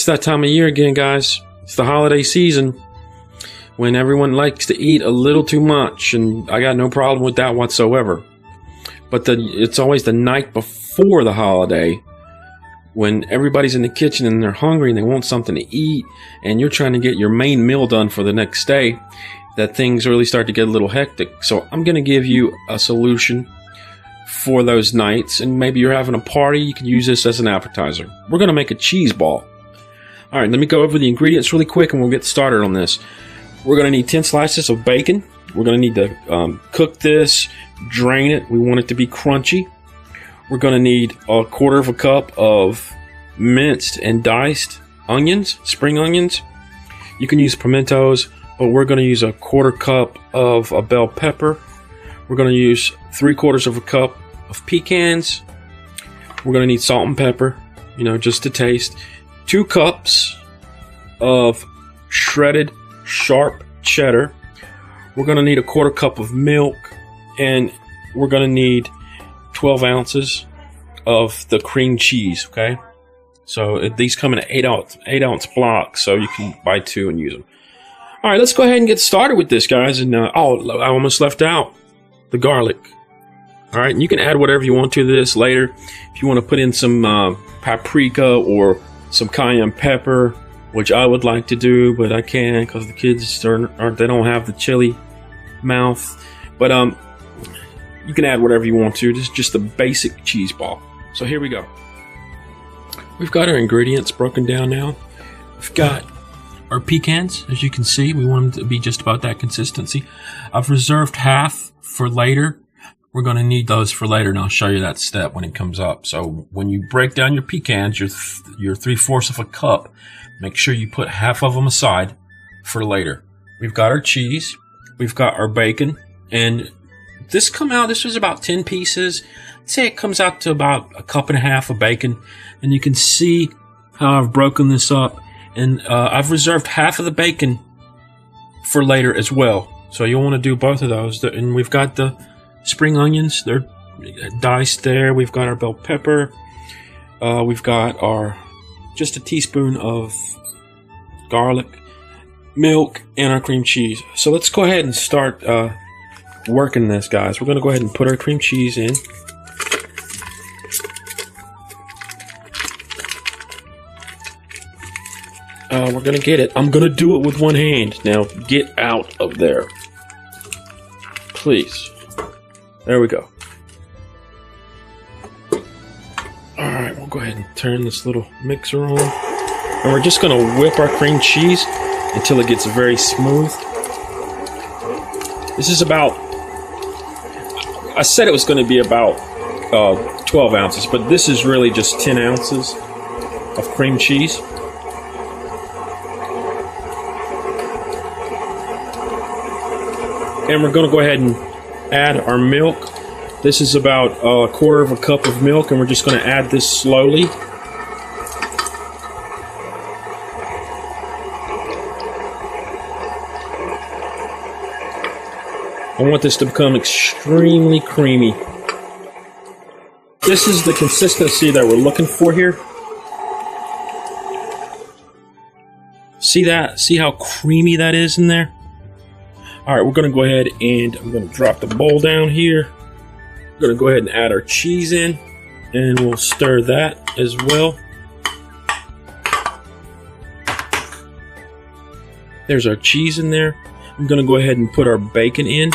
It's that time of year again, guys. It's the holiday season when everyone likes to eat a little too much, and I got no problem with that whatsoever. But it's always the night before the holiday when everybody's in the kitchen and they're hungry and they want something to eat, and you're trying to get your main meal done for the next day, that things really start to get a little hectic. So I'm going to give you a solution for those nights, and maybe you're having a party, you can use this as an appetizer. We're going to make a cheese ball. All right, let me go over the ingredients really quick and we'll get started on this. We're going to need 10 slices of bacon. We're going to need to cook this, drain it. We want it to be crunchy. We're going to need a 1/4 cup of minced and diced onions, spring onions. You can use pimentos, but we're going to use a 1/4 cup of a bell pepper. We're going to use 3/4 cup of pecans. We're going to need salt and pepper, just to taste. 2 cups of shredded sharp cheddar. We're going to need a 1/4 cup of milk, and we're going to need 12 ounces of the cream cheese. Okay, so these come in 8 ounce blocks, so you can buy 2 and use them. All right, let's go ahead and get started with this, guys. And I almost left out the garlic. All right, and you can add whatever you want to this later. If you want to put in some paprika or some cayenne pepper, which I would like to do, but I can't because the kids they don't have the chili mouth. But you can add whatever you want to. This is just a basic cheese ball. So here we go. We've got our ingredients broken down now. We've got our pecans, as you can see. We want them to be just about that consistency. I've reserved half for later. We're going to need those for later, and I'll show you that step when it comes up. So when you break down your pecans, your 3/4 cup, make sure you put half of them aside for later. We've got our cheese. We've got our bacon. And this was about 10 pieces. I'd say it comes out to about 1.5 cups of bacon. And you can see how I've broken this up. And I've reserved half of the bacon for later as well. So you'll want to do both of those. And we've got the spring onions. They're diced there. We've got our bell pepper. We've got just a teaspoon of garlic, milk, and our cream cheese. So let's go ahead and start working this, guys. We're going to go ahead and put our cream cheese in. We're going to get it. I'm going to do it with one hand. Now, get out of there. Please. There we go. Alright, we'll go ahead and turn this little mixer on. And we're just going to whip our cream cheese until it gets very smooth. This is about... I said it was going to be about 12 ounces, but this is really just 10 ounces of cream cheese. And we're going to go ahead and add our milk. This is about 1/4 cup of milk, and we're just going to add this slowly. I want this to become extremely creamy. This is the consistency that we're looking for here. See that? See how creamy that is in there? All right, we're going to go ahead and I'm going to drop the bowl down here. We're going to go ahead and add our cheese in, and we'll stir that as well. There's our cheese in there. I'm going to go ahead and put our bacon in.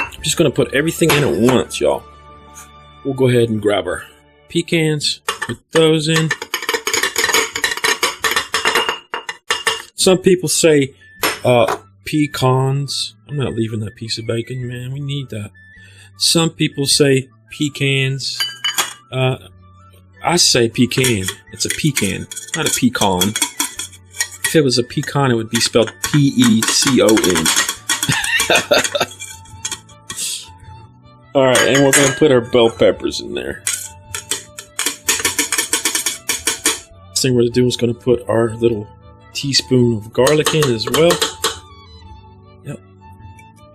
I'm just going to put everything in at once, y'all. We'll go ahead and grab our pecans, put those in. Some people say pecans. I'm not leaving that piece of bacon, man. We need that. Some people say pecans. I say pecan. It's a pecan, not a pecan. If it was a pecan, it would be spelled P-E-C-O-N. Alright, and we're going to put our bell peppers in there. Next thing we're going to do is going to put our little teaspoon of garlic in as well. Yep.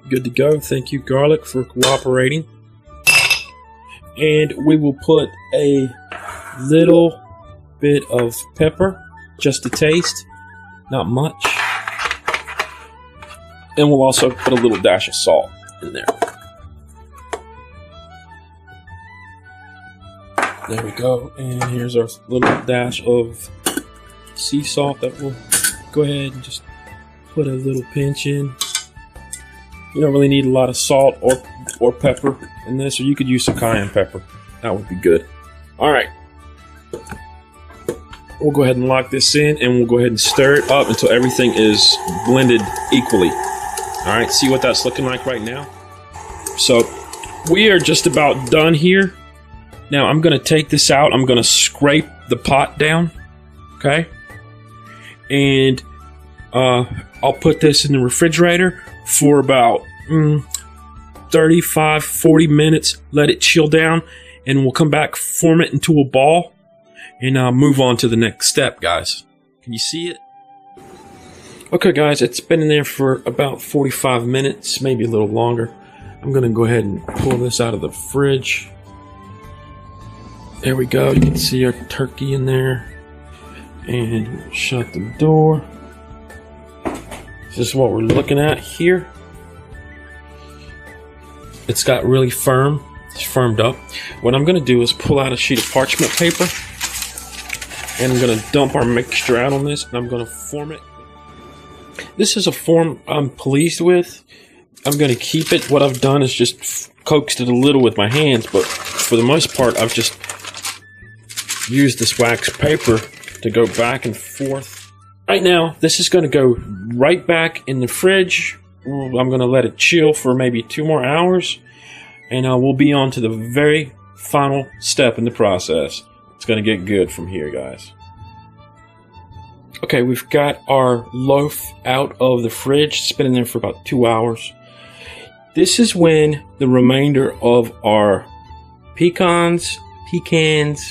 Good to go. Thank you, garlic, for cooperating. And we will put a little bit of pepper, just to taste, not much. And we'll also put a little dash of salt in there. There we go. And here's our little dash of sea salt that we'll go ahead and just put a little pinch in. You don't really need a lot of salt or pepper in this, or you could use some cayenne pepper. That would be good. All right. We'll go ahead and lock this in, and we'll go ahead and stir it up until everything is blended equally. All right, see what that's looking like right now? So we are just about done here. Now I'm going to take this out. I'm going to scrape the pot down, okay? And I'll put this in the refrigerator for about 35, 40 minutes. Let it chill down, and we'll come back, form it into a ball, and move on to the next step, guys. Can you see it? Okay, guys, it's been in there for about 45 minutes, maybe a little longer. I'm going to go ahead and pull this out of the fridge. There we go. You can see our turkey in there. And shut the door. This is what we're looking at here. It's got really firm. It's firmed up. What I'm going to do is pull out a sheet of parchment paper. And I'm going to dump our mixture out on this. And I'm going to form it. This is a form I'm pleased with. I'm going to keep it. What I've done is just coaxed it a little with my hands. But for the most part, I've just used this wax paper to go back and forth. Right now, this is going to go right back in the fridge. I'm going to let it chill for maybe 2 more hours. And we'll be on to the very final step in the process. It's going to get good from here, guys. Okay, we've got our loaf out of the fridge. It's been in there for about 2 hours. This is when the remainder of our pecans,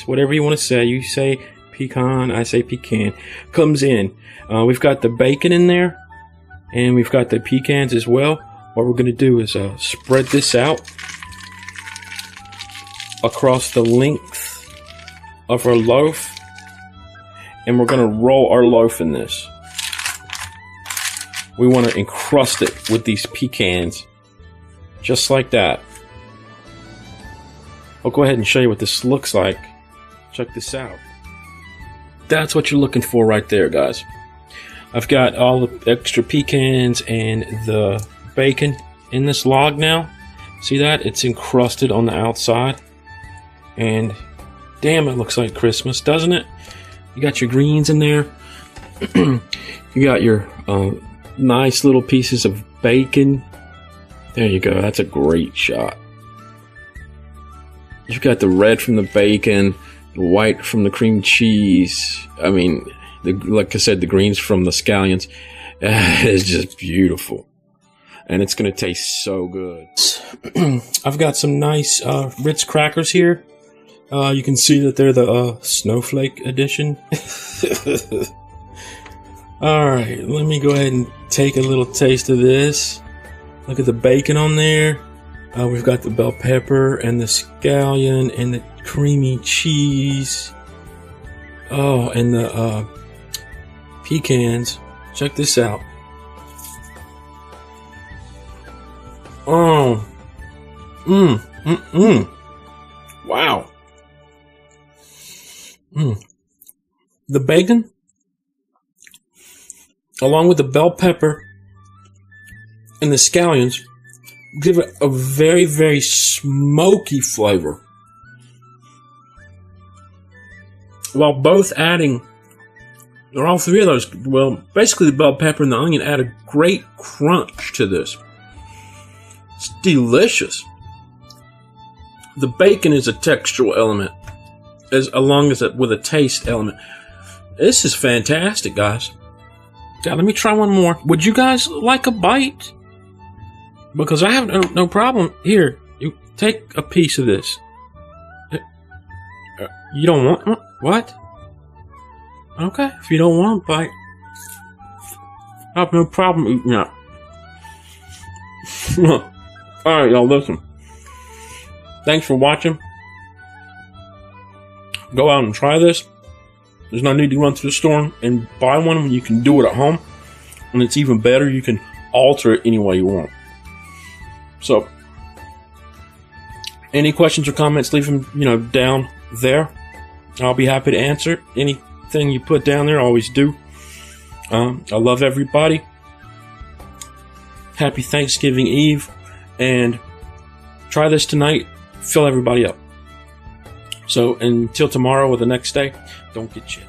whatever you want to say. You say pecan, I say pecan, comes in. We've got the bacon in there, and we've got the pecans as well. What we're going to do is spread this out across the length of our loaf. And we're going to roll our loaf in this. We want to encrust it with these pecans. Just like that. I'll go ahead and show you what this looks like. Check this out. That's what you're looking for right there, guys. I've got all the extra pecans and the bacon in this log now. See that? It's encrusted on the outside. And damn, it looks like Christmas, doesn't it? You got your greens in there. You got your nice little pieces of bacon. There you go. That's a great shot. You've got the red from the bacon, the white from the cream cheese. I mean, like I said, the greens from the scallions. It's just beautiful. And it's going to taste so good. I've got some nice Ritz crackers here. You can see that they're the snowflake edition. Alright, let me go ahead and take a little taste of this. Look at the bacon on there. We've got the bell pepper and the scallion and the creamy cheese. Oh, and the pecans. Check this out. Oh. Wow. The bacon, along with the bell pepper and the scallions, give it a very, very smoky flavor. While both adding, or all three of those, well, basically the bell pepper and the onion add a great crunch to this. It's delicious. The bacon is a textural element, along as with a taste element. This is fantastic, guys. Yeah, let me try one more. Would you guys like a bite? Because I have no problem. Here, you take a piece of this. You don't want one? What? Okay, if you don't want a bite, I have no problem eating that. Alright, y'all, listen. Thanks for watching. Go out and try this. There's no need to run to the store and buy one when you can do it at home. And it's even better, you can alter it any way you want. So, any questions or comments, leave them, down there. I'll be happy to answer anything you put down there. I always do. I love everybody. Happy Thanksgiving Eve, and try this tonight. Fill everybody up. So until tomorrow or the next day, don't get shit.